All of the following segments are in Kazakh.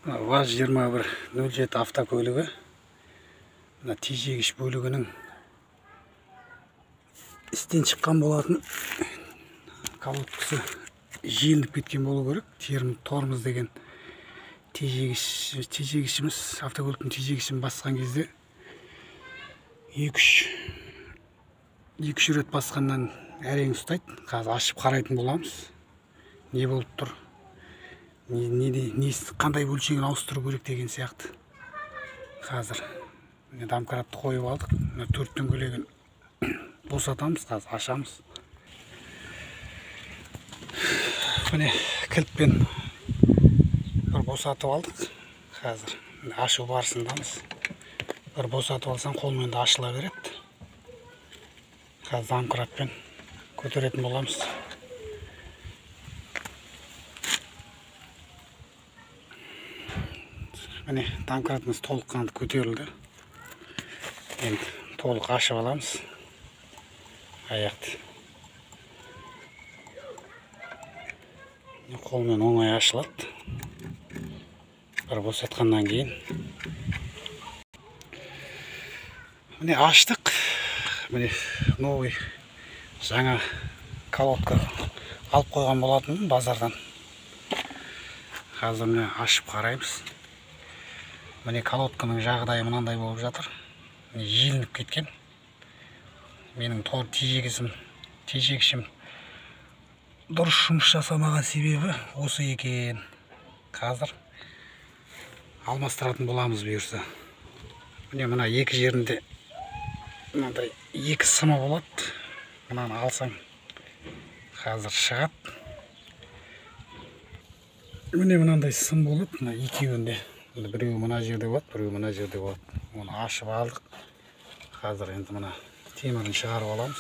ВАЗ-2107 автокөлігі мына тежегіш бөлігінің істен шыққан болатын. Колодкасы желініп кеткен болу керек. Тормоз деген тежегішіміз, автокөліктің тежегішін басқан кезде 2-3 рет басқаннан әрең ұстайды. Қазір ашып қарайтын боламыз. Не болып тұр? Қандай бөлшегін ауыстыру керек деген сияқты. Қазір домкратты қойып алдық. 4 дөңгелегін босатамыз, қазір ашамыз. Міне кілтпен бір босатып алдық. Қазір ашу барысындамыз. Бір босатып алсаң қолмен де ашыла береді. Қазір домкратпен көтеретін боламыз. Міне домкратымыз толыққанды көтерілді. Енді толық ашып аламыз аяқты. Қолмен оңай ашылады. Бір босатқаннан кейін. Міне аштық. Міне новый жаңа колодка алып қойған болатын базардан. Қазір міне ашып қараймыз. Міне колодканың жағдайы мынандай болып жатыр. Желініп кеткен. Менің тежегішім дұрыс жұмыс жасамаған себебі осы екен. Қазір алмастыратын боламыз бұйырса. Міне мына екі жерінде мынандай екі сымы болады. Мынаны алсаң қазір шығады. Міне мынандай сым болады. Мына екеуінде. Біреуі мына жерде болады, біреуі мына жерде болады. Оны ашып алдық. Қазір енді мына темірін шығарып аламыз.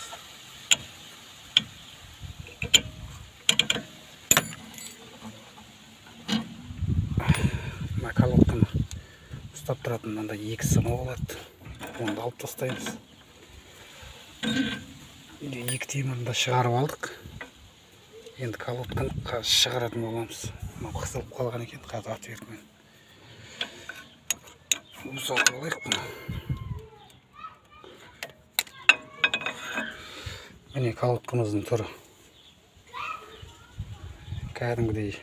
Мына колодканы ұстап тұратын мынандай екі сымы болады. Оны алып тастаймыз. Екі темірін де шығарып алдық. Енді колодканы шығаратын боламыз. Қысылып қалған екен, қазір отвертмен ұзатып алайық бұны. Міне колодкамыздың түрі кәдімгідей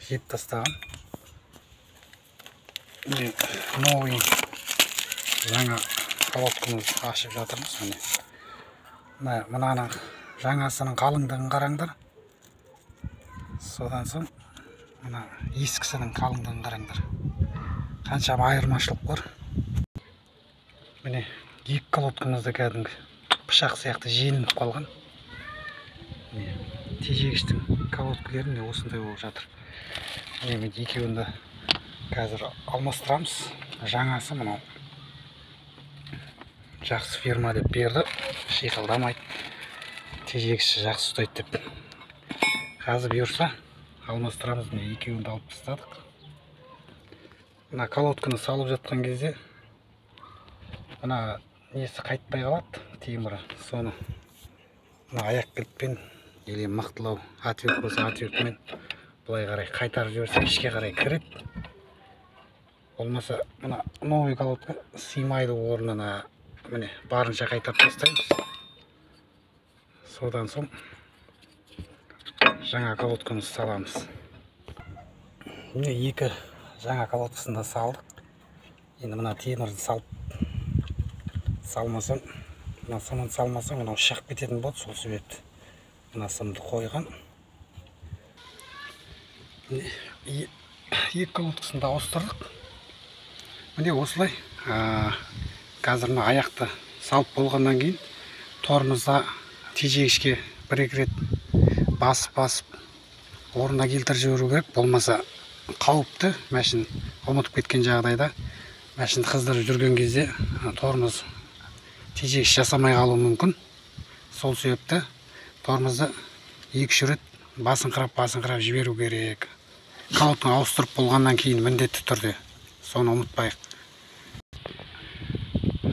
жеп тастаған. Міне новый жаңа колодкамыз ашып жатырмыз. Мынаны жаңасының қалыңдығын қараңдар. Содан соң мына ескісінің қалыңдығын қараңдар. Қанша айырмашылық бар. Міне екі колодкамызда кәдімгі пышақ сияқты желініп қалған. Тежегіштің колодкалері осындай болып жатыр. Міне екеуінде қазір алмастырамыз. Жаңасы мынау. Жақсы фирма деп берді. Шиқылдамайды. Тежегіші жақсы ұстайды деп. Қазір бұйырса алмастырамыз. Екеуінде алып тастадық. Мына колодканы салып жатқан кезде мына несі қайтпай қалады, темірі. Соны мына аяқ кілтпен или мықтылау отверт болса отвертмен былай қарай қайтарып жіберсе ішке қарай кіреді. Болмаса мына новый колодка сыймайды орнына. Міне барынша қайтарып тастаймыз. Содан соң жаңа колодкамызды саламыз. Міне екі жаңа колодкасында салдық. Енді мына темірді салмасам, мына сымын салмасам, мынау шығып кететін болды. Сол себепті мына сымды қойған. Екі колодкасында ауыстырдық. Міне осылай. Қазір мына аяқты салып болғаннан кейін тормозда тежегішке бір-екі рет басып орнына келтіріп жіберу керек. Болмаса қауіпті. Машин ұмытып кеткен жағдайда машин қыздырып жүрген кезде тормоз тежегіш жасамай қалуы мүмкін. Сол себепті тормозды 2-3 рет басыңқырап жіберу керек. Колодканы ауыстырып болғаннан кейін міндетті түрде. Соны ұмытпайық.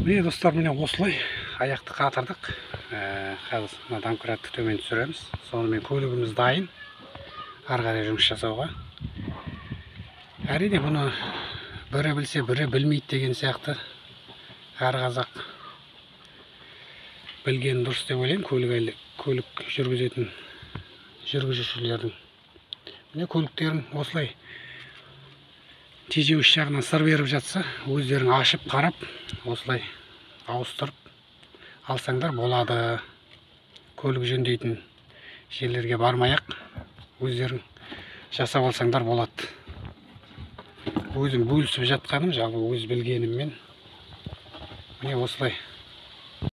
Міне достар, міне осылай аяқты қатырдық. Қазір домкратты төмен түсіреміз. Сонымен көлігіміз дайын ары қарай жұмыс жасауға. Әрине бұны бірі білсе, бірі білмейді деген сияқты. Әр қазақ білген дұрыс деп ойлаймын, көлік жүргізетін жүргізушілердің. Міне көліктерін осылай тежеуіш жағынан сыр беріп жатса, өздерің ашып қарап, осылай ауыстырып алсаңдар болады. Көлік жөндейтін жерлерге бармай-ақ өздерің жасап алсаңдар болады. Өзім бөлісіп жатқаным, жалпы өз білгеніммен міне осылай